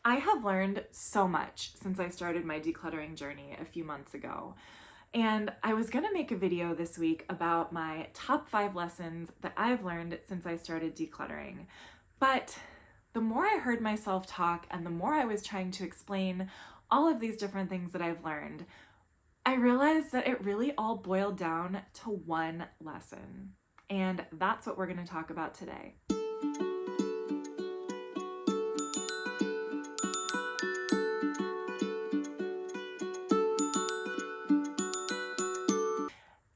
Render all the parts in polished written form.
I have learned so much since I started my decluttering journey a few months ago. And I was going to make a video this week about my top 5 lessons that I've learned since I started decluttering. But the more I heard myself talk and the more I was trying to explain all of these different things that I've learned, I realized that it really all boiled down to one lesson. And that's what we're going to talk about today.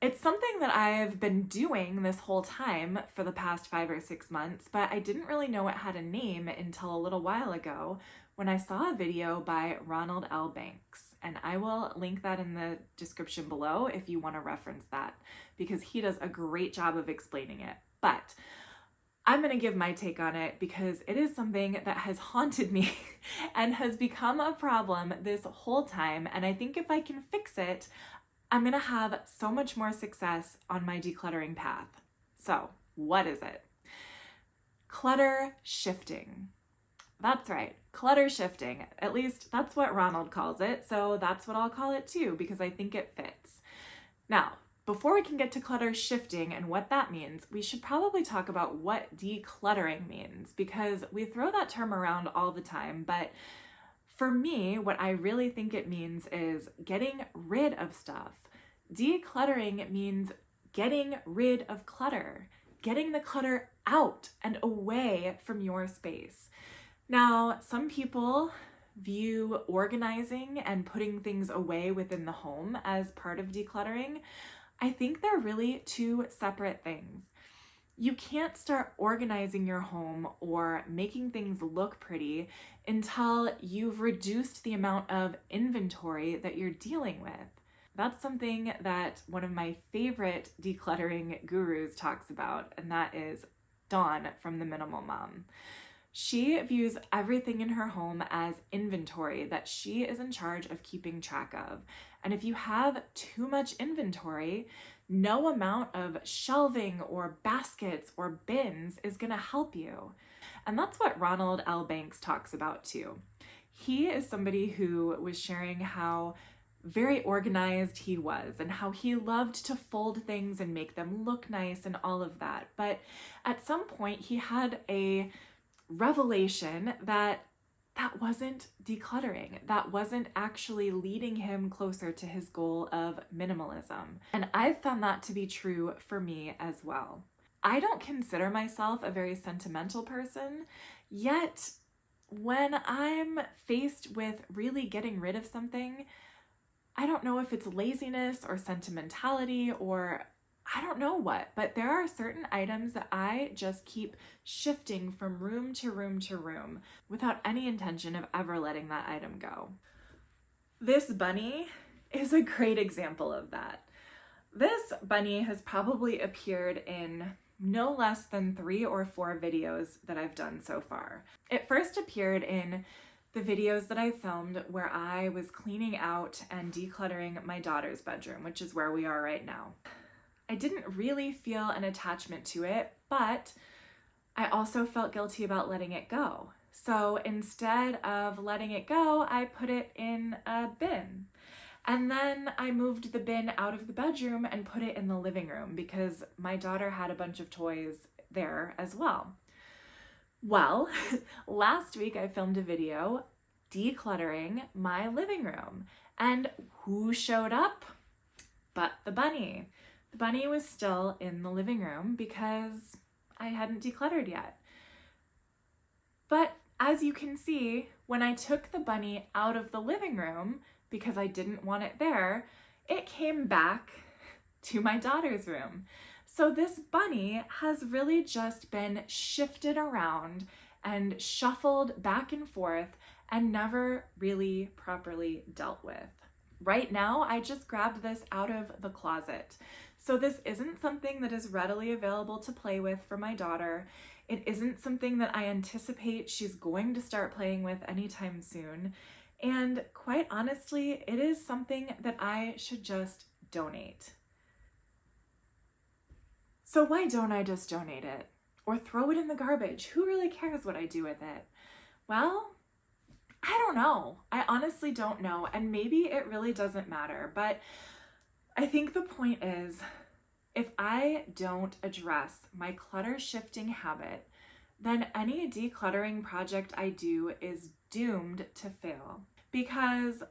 It's something that I've been doing this whole time for the past 5 or 6 months, but I didn't really know it had a name until a little while ago when I saw a video by Ronald L. And I will link that in the description below if you want to reference that, because he does a great job of explaining it. But I'm going to give my take on it because it is something that has haunted me and has become a problem this whole time. And I think if I can fix it, I'm going to have so much more success on my decluttering path. So, what is it? Clutter shifting. That's right, clutter shifting. At least that's what Ronald calls it, so that's what I'll call it too, because I think it fits. Now, before we can get to clutter shifting and what that means, we should probably talk about what decluttering means, because we throw that term around all the time, but for me, what I really think it means is getting rid of stuff. Decluttering means getting rid of clutter, getting the clutter out and away from your space. Now, some people view organizing and putting things away within the home as part of decluttering. I think they're really two separate things. You can't start organizing your home or making things look pretty until you've reduced the amount of inventory that you're dealing with. That's something that one of my favorite decluttering gurus talks about, and that is Dawn from the Minimal Mom. She views everything in her home as inventory that she is in charge of keeping track of. And if you have too much inventory, no amount of shelving or baskets or bins is going to help you. And that's what Ronald L. talks about too. He is somebody who was sharing how very organized he was and how he loved to fold things and make them look nice and all of that. But at some point he had a revelation that wasn't decluttering. That wasn't actually leading him closer to his goal of minimalism. And I've found that to be true for me as well. I don't consider myself a very sentimental person, yet when I'm faced with really getting rid of something, I don't know if it's laziness or sentimentality or I don't know what, but there are certain items that I just keep shifting from room to room to room without any intention of ever letting that item go. This bunny is a great example of that. This bunny has probably appeared in no less than 3 or 4 videos that I've done so far. It first appeared in the videos that I filmed where I was cleaning out and decluttering my daughter's bedroom, which is where we are right now. I didn't really feel an attachment to it, but I also felt guilty about letting it go. So instead of letting it go, I put it in a bin. And then I moved the bin out of the bedroom and put it in the living room because my daughter had a bunch of toys there as well. Well, last week I filmed a video decluttering my living room. And who showed up but the bunny? The bunny was still in the living room because I hadn't decluttered yet. But as you can see, when I took the bunny out of the living room because I didn't want it there, it came back to my daughter's room. So this bunny has really just been shifted around and shuffled back and forth and never really properly dealt with. Right now, I just grabbed this out of the closet. So this isn't something that is readily available to play with for my daughter. It isn't something that I anticipate she's going to start playing with anytime soon. And quite honestly, it is something that I should just donate. So why don't I just donate it? Or throw it in the garbage? Who really cares what I do with it? Well, know. I honestly don't know. And maybe it really doesn't matter. But I think the point is, if I don't address my clutter shifting habit, then any decluttering project I do is doomed to fail. Because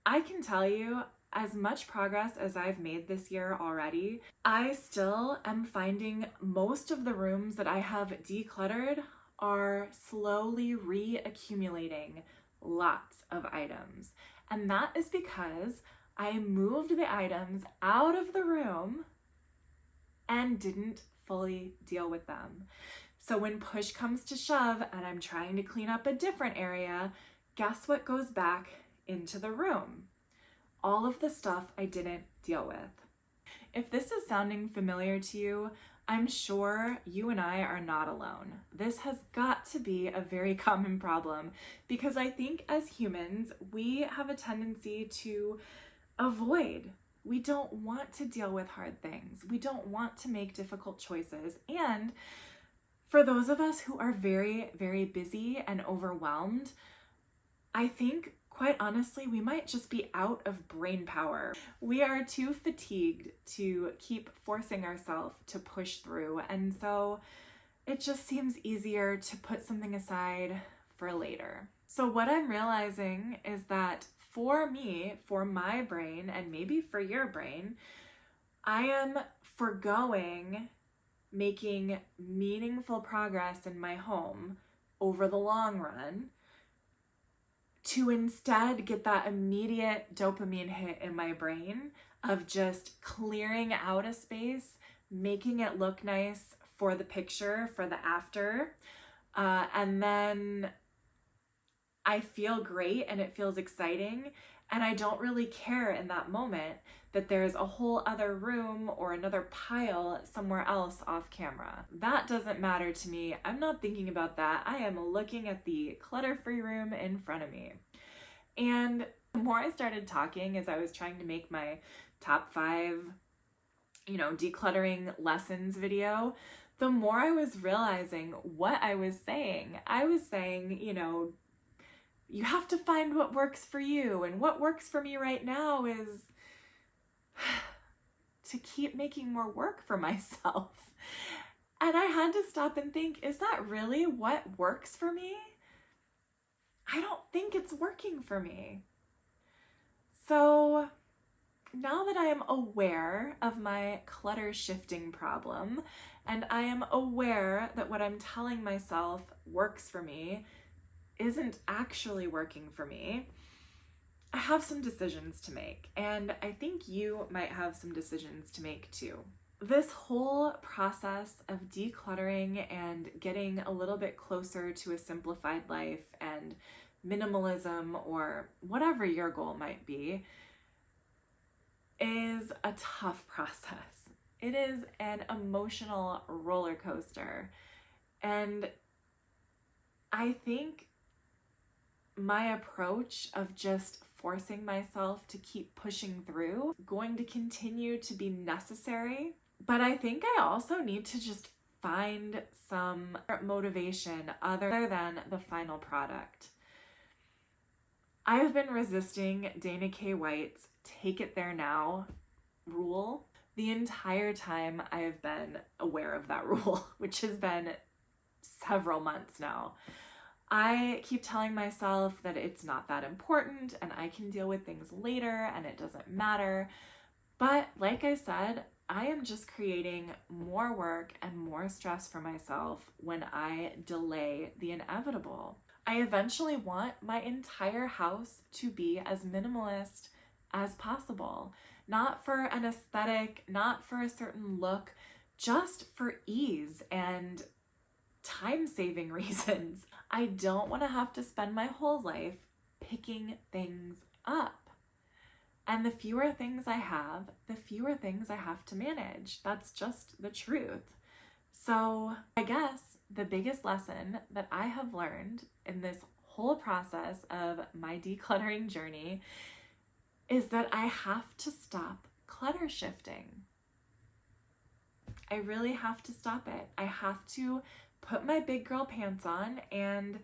I can tell you, as much progress as I've made this year already, I still am finding most of the rooms that I have decluttered are slowly reaccumulating lots of items. And that is because I moved the items out of the room and didn't fully deal with them. So when push comes to shove and I'm trying to clean up a different area, guess what goes back into the room? All of the stuff I didn't deal with. If this is sounding familiar to you, I'm sure you and I are not alone. This has got to be a very common problem because I think as humans, we have a tendency to avoid. We don't want to deal with hard things. We don't want to make difficult choices. And for those of us who are very, very busy and overwhelmed, I think, quite honestly, we might just be out of brain power. We are too fatigued to keep forcing ourselves to push through. And so it just seems easier to put something aside for later. So what I'm realizing is that for me, for my brain, and maybe for your brain, I am forgoing making meaningful progress in my home over the long run to instead get that immediate dopamine hit in my brain of just clearing out a space, making it look nice for the picture, for the after, and then I feel great and it feels exciting, and I don't really care in that moment that there's a whole other room or another pile somewhere else off camera. That doesn't matter to me. I'm not thinking about that. I am looking at the clutter-free room in front of me. And the more I started talking as I was trying to make my top 5, decluttering lessons video, the more I was realizing what I was saying. I was saying, you have to find what works for you. And what works for me right now is to keep making more work for myself. And I had to stop and think, is that really what works for me? I don't think it's working for me. So now that I am aware of my clutter shifting problem, and I am aware that what I'm telling myself works for me isn't actually working for me, I have some decisions to make, and I think you might have some decisions to make too. This whole process of decluttering and getting a little bit closer to a simplified life and minimalism, or whatever your goal might be, is a tough process. It is an emotional roller coaster. And I think my approach of just forcing myself to keep pushing through is going to continue to be necessary. But I think I also need to just find some motivation other than the final product. I've been resisting Dana K. White's "take it there now" rule the entire time I have been aware of that rule, which has been several months now. I keep telling myself that it's not that important and I can deal with things later and it doesn't matter. But like I said, I am just creating more work and more stress for myself when I delay the inevitable. I eventually want my entire house to be as minimalist as possible. Not for an aesthetic, not for a certain look, just for ease and time-saving reasons. I don't want to have to spend my whole life picking things up. And the fewer things I have, the fewer things I have to manage. That's just the truth. So I guess the biggest lesson that I have learned in this whole process of my decluttering journey is that I have to stop clutter shifting. I really have to stop it. I have to put my big girl pants on and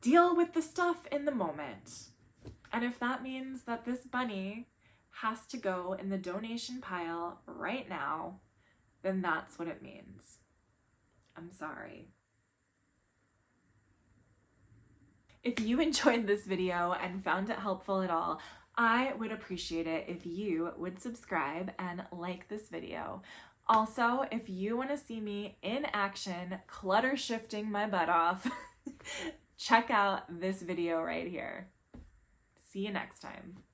deal with the stuff in the moment. And if that means that this bunny has to go in the donation pile right now, then that's what it means. I'm sorry. If you enjoyed this video and found it helpful at all, I would appreciate it if you would subscribe and like this video. Also, if you want to see me in action, clutter shifting my butt off, check out this video right here. See you next time.